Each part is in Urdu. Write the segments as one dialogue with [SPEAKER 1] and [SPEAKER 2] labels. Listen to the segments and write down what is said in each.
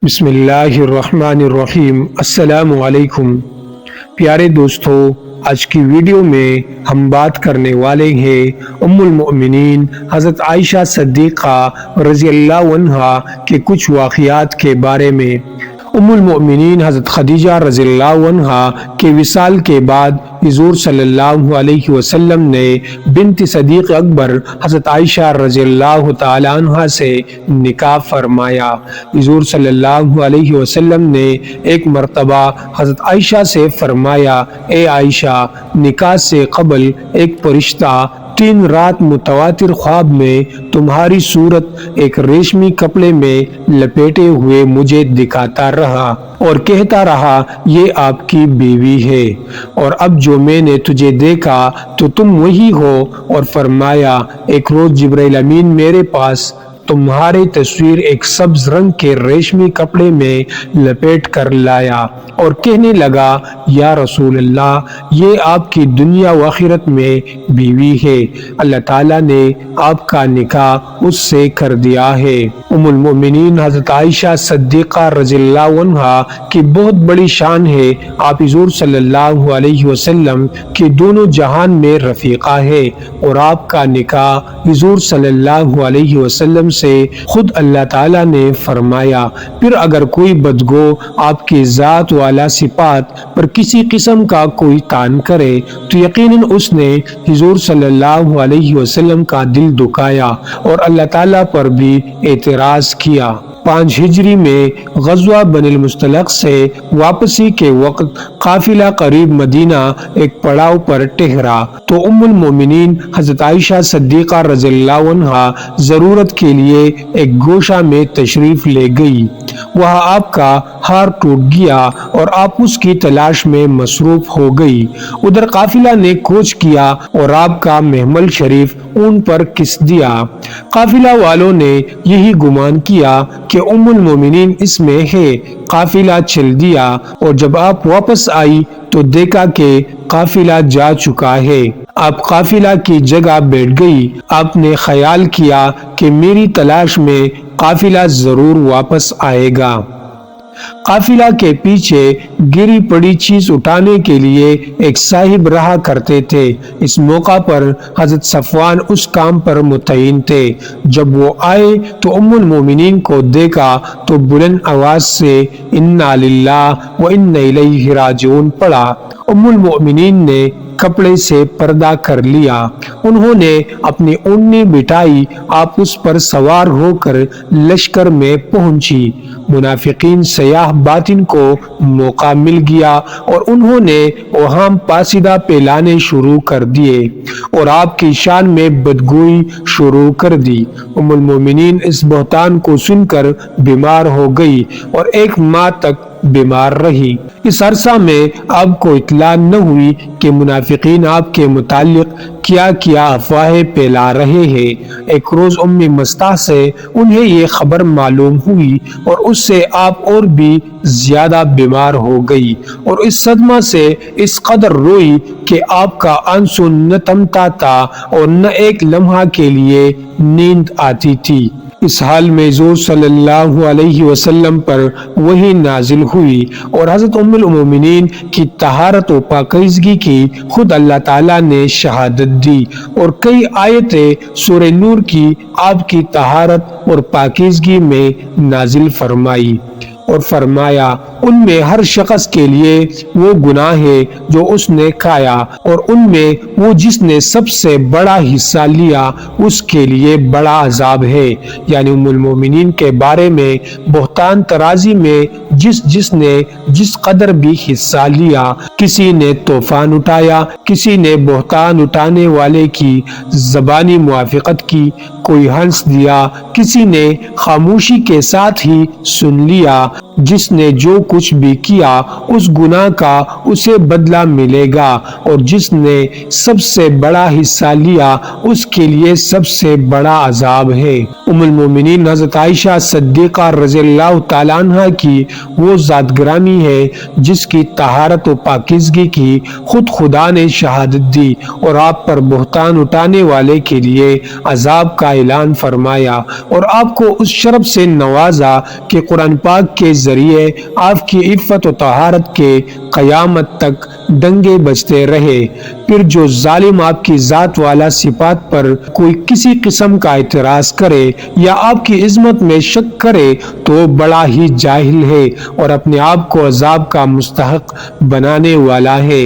[SPEAKER 1] بسم اللہ الرحمن الرحیم۔ السلام علیکم پیارے دوستو، آج کی ویڈیو میں ہم بات کرنے والے ہیں ام المؤمنین حضرت عائشہ صدیقہ رضی اللہ عنہا کے کچھ واقعات کے بارے میں۔ ام المؤمنین حضرت خدیجہ رضی اللہ عنہا کے وصال کے بعد حضور صلی اللہ علیہ وسلم نے بنت صدیق اکبر حضرت عائشہ رضی اللہ تعالی عنہا سے نکاح فرمایا۔ حضور صلی اللہ علیہ وسلم نے ایک مرتبہ حضرت عائشہ سے فرمایا، اے عائشہ، نکاح سے قبل ایک فرشتہ 3 رات متواتر خواب میں تمہاری صورت ایک ریشمی کپڑے میں لپیٹے ہوئے مجھے دکھاتا رہا اور کہتا رہا، یہ آپ کی بیوی ہے، اور اب جو میں نے تجھے دیکھا تو تم وہی ہو۔ اور فرمایا، ایک روز جبرائیل امین میرے پاس تمہاری تصویر ایک سبز رنگ کے ریشمی کپڑے میں لپیٹ کر لایا اور کہنے لگا، یا رسول اللہ، یہ آپ کی دنیا و آخرت میں بیوی ہے، اللہ تعالیٰ نے آپ کا نکاح اس سے کر دیا ہے۔ ام المؤمنین حضرت عائشہ صدیقہ رضی اللہ عنہا کی بہت بڑی شان ہے۔ آپ حضور صلی اللہ علیہ وسلم کی دونوں جہان میں رفیقہ ہے، اور آپ کا نکاح حضور صلی اللہ علیہ وسلم سے خود اللہ تعالیٰ نے فرمایا۔ پھر اگر کوئی بدگو آپ کی ذات والا صفات پر کسی قسم کا کوئی طعن کرے تو یقیناً اس نے حضور صلی اللہ علیہ وسلم کا دل دکھایا اور اللہ تعالیٰ پر بھی اعتراض کیا۔ 5 ہجری میں غزوہ بنی المصطلق سے واپسی کے وقت قافلہ قریب مدینہ ایک پڑاؤ پر ٹھہرا تو ام المؤمنین حضرت عائشہ صدیقہ رضی اللہ عنہا ضرورت کے لیے ایک گوشہ میں تشریف لے گئی۔ وہاں آپ کا ہار ٹوٹ گیا اور آپ اس کی تلاش میں مصروف ہو گئی۔ ادھر قافلہ نے کوچ کیا اور آپ کا محمل شریف اون پر کس دیا۔ قافلہ والوں نے یہی گمان کیا کہ ام المومنین اس میں ہے۔ قافلہ چل دیا اور جب آپ واپس آئی تو دیکھا کہ قافلہ جا چکا ہے۔ آپ قافلہ کی جگہ بیٹھ گئی۔ آپ نے خیال کیا کہ میری تلاش میں قافلہ ضرور واپس آئے گا۔ قافلہ کے پیچھے گری پڑی چیز اٹھانے کے لیے ایک صاحب رہا کرتے تھے۔ اس موقع پر حضرت صفوان اس کام پر متعین تھے۔ جب وہ آئے تو ام المومنین کو دیکھا تو بلند آواز سے انا للہ و انا الیہ راجعون پڑھا۔ ام المؤمنین نے کپڑے سے پردہ کر لیا۔ انہوں نے اپنی اونی بٹھائی، آپ اس پر سوار ہو کر لشکر میں پہنچی۔ منافقین سیاہ باطن کو موقع مل گیا اور انہوں نے اوہام پاسدہ پھیلانے شروع کر دیے اور آپ کی شان میں بدگوئی شروع کر دی۔ ام المومنین اس بہتان کو سن کر بیمار ہو گئی اور 1 ماہ تک بیمار رہی۔ اس عرصہ میں آپ کو اطلاع نہ ہوئی کہ منافقین آپ کے متعلق کیا افواہیں پھیلا رہے ہیں۔ ایک روز ام مستح سے انہیں یہ خبر معلوم ہوئی اور اس سے آپ اور بھی زیادہ بیمار ہو گئی اور اس صدمہ سے اس قدر روئی کہ آپ کا آنسو نہ تھمتا تھا اور نہ ایک لمحہ کے لیے نیند آتی تھی۔ اس حال میں حضور صلی اللہ علیہ وسلم پر وحی نازل ہوئی اور حضرت ام المومنین کی طہارت و پاکیزگی کی خود اللہ تعالیٰ نے شہادت دی اور کئی آیتیں سورہ نور کی آپ کی طہارت اور پاکیزگی میں نازل فرمائی اور فرمایا، ان میں ہر شخص کے لیے وہ گناہ ہے جو اس نے کھایا اور ان میں وہ جس نے سب سے بڑا حصہ لیا اس کے لیے بڑا عذاب ہے۔ یعنی ام المومنین کے بارے میں بہتان ترازی میں جس نے جس قدر بھی حصہ لیا، کسی نے طوفان اٹھایا، کسی نے بہتان اٹھانے والے کی زبانی موافقت کی، کوئی ہنس دیا، کسی نے خاموشی کے ساتھ ہی سن لیا، جس نے جو کچھ بھی کیا اس گناہ کا اسے بدلہ ملے گا، اور جس نے سب سے بڑا حصہ لیا اس کے لیے سب سے بڑا عذاب ہے۔ ام المومنین حضرت عائشہ صدیقہ رضی اللہ تعالیٰ عنہ کی وہ ذات گرامی ہے جس کی طہارت و پاکیزگی کی خود خدا نے شہادت دی اور آپ پر بہتان اٹھانے والے کے لیے عذاب کا اعلان فرمایا، اور آپ کو اس شرف سے نوازا کہ قرآن پاک کے ذریعے آپ کی عفت و طہارت کے قیامت تک ڈنگے بجتے رہے۔ پھر جو ظالم آپ کی ذات والا صفات پر کوئی کسی قسم کا اعتراض کرے یا آپ کی عظمت میں شک کرے تو وہ بڑا ہی جاہل ہے اور اپنے آپ کو عذاب کا مستحق بنانے والا ہے۔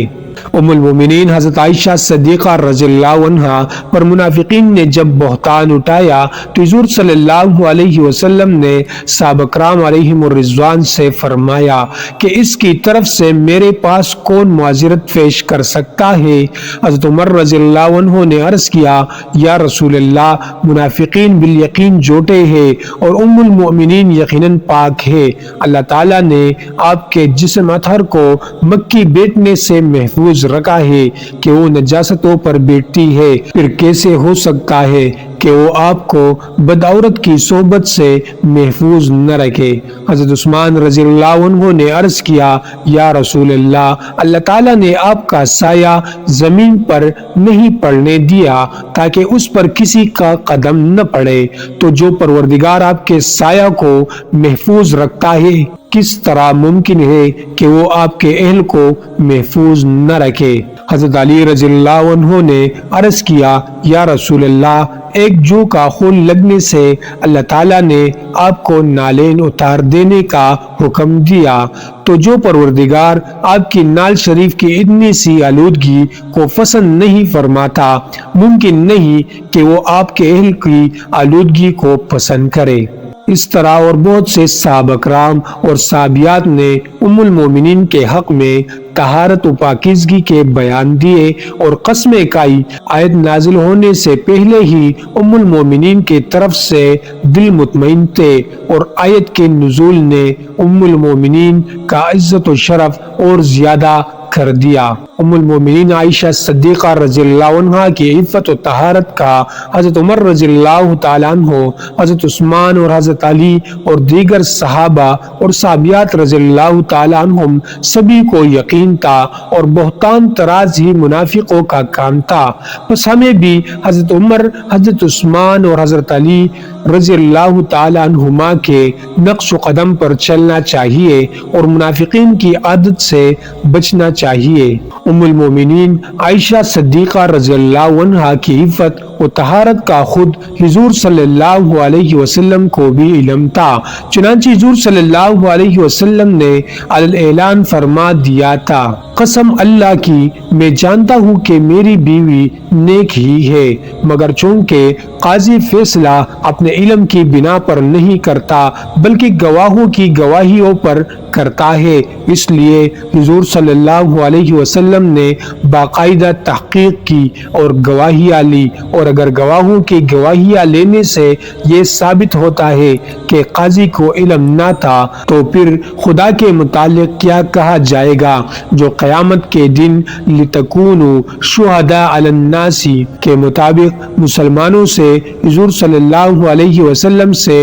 [SPEAKER 1] ام المومنین حضرت عائشہ صدیقہ رضی اللہ عنہ پر منافقین نے جب بہتان اٹھایا تو حضور صلی اللہ علیہ وسلم نے صحابہ کرام علیہم الرضوان سے فرمایا کہ اس کی طرف سے میرے پاس کون معذرت پیش کر سکتا ہے؟ حضرت عمر رضی اللہ عنہ نے عرض کیا، یا رسول اللہ، منافقین بالیقین جھوٹے ہیں اور ام المؤمنین یقیناً پاک ہے۔ اللہ تعالیٰ نے آپ کے جسم اطہر کو مکی بیٹنے سے محفوظ رکھا ہے کہ وہ نجاستوں پر بیٹھتی ہے، پھر کیسے ہو سکتا ہے کہ وہ آپ کو بدعورت کی صحبت سے محفوظ نہ رکھے؟ حضرت عثمان رضی اللہ عنہ نے عرض کیا، یا رسول اللہ، اللہ تعالیٰ نے آپ کا سایہ زمین پر نہیں پڑنے دیا تاکہ اس پر کسی کا قدم نہ پڑے، تو جو پروردگار آپ کے سایہ کو محفوظ رکھتا ہے کس طرح ممکن ہے کہ وہ آپ کے اہل کو محفوظ نہ رکھے؟ حضرت علی رضی اللہ عنہ نے عرض کیا، یا رسول اللہ، ایک جو کا خون لگنے سے اللہ تعالیٰ نے آپ کو نالین اتار دینے کا حکم دیا، تو جو پروردگار آپ کی نال شریف کی اتنی سی آلودگی کو پسند نہیں فرماتا، ممکن نہیں کہ وہ آپ کے اہل کی آلودگی کو پسند کرے۔ اس طرح اور بہت سے صحابہ کرام اور صحابیات نے ام المومنین کے حق میں طہارت و پاکیزگی کے بیان دیے، اور قسمیں کھائی۔ آیت نازل ہونے سے پہلے ہی ام المومنین کے طرف سے دل مطمئن تھے، اور آیت کے نزول نے ام المومنین کا عزت و شرف اور زیادہ کر دیا۔ ام المومنین عائشہ صدیقہ رضی اللہ عنہ کی عفت و طہارت کا حضرت عمر رضی اللہ تعالیٰ عنہ، حضرت عثمان اور حضرت علی اور دیگر صحابہ اور صحابیات رضی اللہ تعالیٰ عنہم سبھی کو یقین تھا، اور بہتان تراز ہی منافقوں کا کام تھا۔ بس ہمیں بھی حضرت عمر، حضرت عثمان اور حضرت علی رضی اللہ تعالیٰ عنہما کے نقش و قدم پر چلنا چاہیے اور منافقین کی عادت سے بچنا چاہیے۔ ام المومنین عائشہ صدیقہ رضی اللہ عنہا کی عفت و طہارت کا خود حضور صلی اللہ علیہ وسلم کو بھی علم تھا، چنانچہ حضور صلی اللہ علیہ وسلم نے اعلان فرما دیا تھا، قسم اللہ کی میں جانتا ہوں کہ میری بیوی نیک ہی ہے، مگر چونکہ قاضی فیصلہ اپنے علم کی بنا پر نہیں کرتا بلکہ گواہوں کی گواہیوں پر کرتا ہے، اس لیے حضور صلی اللہ علیہ وسلم نے باقاعدہ تحقیق کی اور گواہیاں لی، اور اگر گواہوں کی گواہیاں لینے سے یہ ثابت ہوتا ہے کہ قاضی کو علم نہ تھا تو پھر خدا کے متعلق کیا کہا جائے گا، جو قیامت کے دن لِتَكُونُوا شُهَدَاءَ عَلَى النَّاسِ کے مطابق مسلمانوں سے حضور صلی اللہ علیہ وسلم سے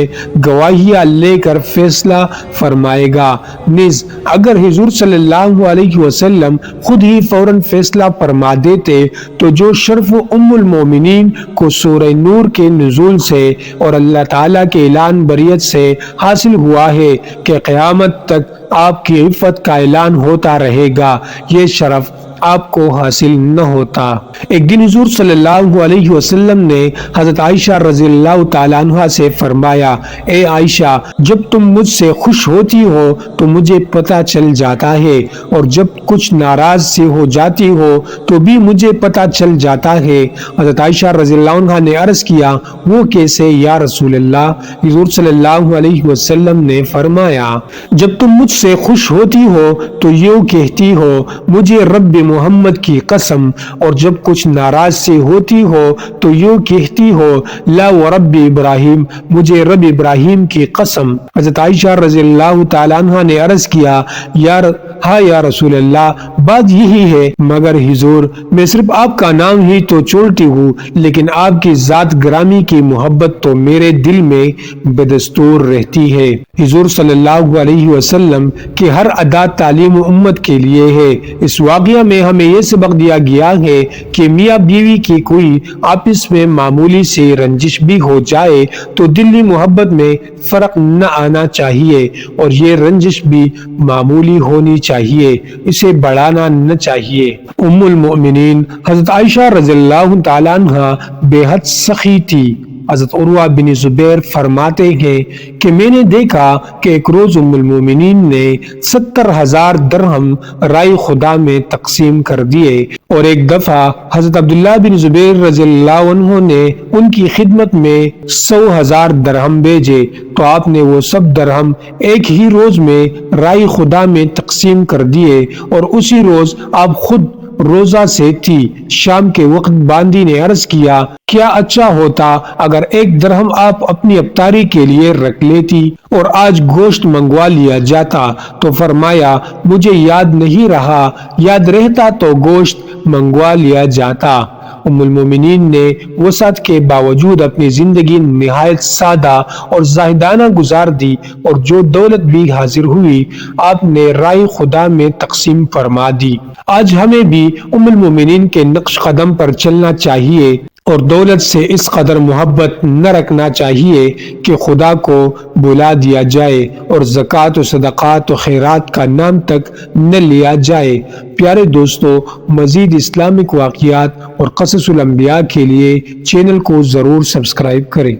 [SPEAKER 1] گواہیاں لے کر فیصلہ فرمائے گا۔ نیز اگر حضور صلی اللہ علیہ وسلم خود ہی فوراً فیصلہ فرما دیتے تو جو شرف ام المومنین کو سورہ نور کے نزول سے اور اللہ تعالیٰ کے اعلان بریت سے حاصل ہوا ہے کہ قیامت تک آپ کی عفت کا اعلان ہوتا رہے گا، یہ شرف آپ کو حاصل نہ ہوتا۔ ایک دن حضور صلی اللہ علیہ وسلم نے حضرت عائشہ رضی اللہ تعالیٰ عنہ سے فرمایا، اے عائشہ، جب تم مجھ سے خوش ہوتی ہو تو مجھے پتہ چل جاتا ہے، اور جب کچھ ناراض سے ہو جاتی ہو تو بھی مجھے پتہ چل جاتا ہے۔ حضرت عائشہ رضی اللہ عنہ نے عرض کیا، وہ کیسے یا رسول اللہ؟ حضور صلی اللہ علیہ وسلم نے فرمایا، جب تم مجھ سے خوش ہوتی ہو تو یوں کہتی ہو، مجھے رب محمد کی قسم، اور جب کچھ ناراض سے ہوتی ہو تو یوں کہتی ہو لا ورب ابراہیم، مجھے رب ابراہیم کی قسم۔ حضرت عائشہ رضی اللہ تعالیٰ عنہ نے عرض کیا یا رسول اللہ، بات یہی ہے، مگر حضور میں صرف آپ کا نام ہی تو چھوڑتی ہوں، لیکن آپ کی ذات گرامی کی محبت تو میرے دل میں بدستور رہتی ہے۔ حضور صلی اللہ علیہ وسلم کی ہر ادا تعلیم امت کے لیے ہے۔ اس واقعہ میں ہمیں یہ سبق دیا گیا ہے کہ میاں بیوی کی کوئی آپس میں معمولی سے رنجش بھی ہو جائے تو دلی محبت میں فرق نہ آنا چاہیے، اور یہ رنجش بھی معمولی ہونی چاہیے، اسے بڑھانا نہ چاہیے۔ ام المؤمنین حضرت عائشہ رضی اللہ تعالیٰ عنہ بے حد سخی تھی۔ حضرت عروہ بن زبیر فرماتے ہیں کہ میں نے دیکھا کہ ایک روز ام المومنین نے 70,000 درہم رائے خدا میں تقسیم کر دیے، اور ایک دفعہ حضرت عبداللہ بن زبیر رضی اللہ عنہ نے ان کی خدمت میں 100,000 درہم بھیجے تو آپ نے وہ سب درہم ایک ہی روز میں رائے خدا میں تقسیم کر دیے، اور اسی روز آپ خود روزہ سے تھی۔ شام کے وقت باندی نے عرض کیا کیا اچھا ہوتا اگر ایک درہم آپ اپنی افطاری کے لیے رکھ لیتی اور آج گوشت منگوا لیا جاتا، تو فرمایا مجھے یاد نہیں رہا، یاد رہتا تو گوشت منگوا لیا جاتا۔ ام المومنین نے وسعت کے باوجود اپنی زندگی نہایت سادہ اور زاہدانہ گزار دی، اور جو دولت بھی حاصل ہوئی آپ نے رائے خدا میں تقسیم فرما دی۔ آج ہمیں بھی ام المومنین کے نقش قدم پر چلنا چاہیے، اور دولت سے اس قدر محبت نہ رکھنا چاہیے کہ خدا کو بلا دیا جائے اور زکوٰۃ و صدقات و خیرات کا نام تک نہ لیا جائے۔ پیارے دوستو، مزید اسلامک واقعات اور قصص الانبیاء کے لیے چینل کو ضرور سبسکرائب کریں۔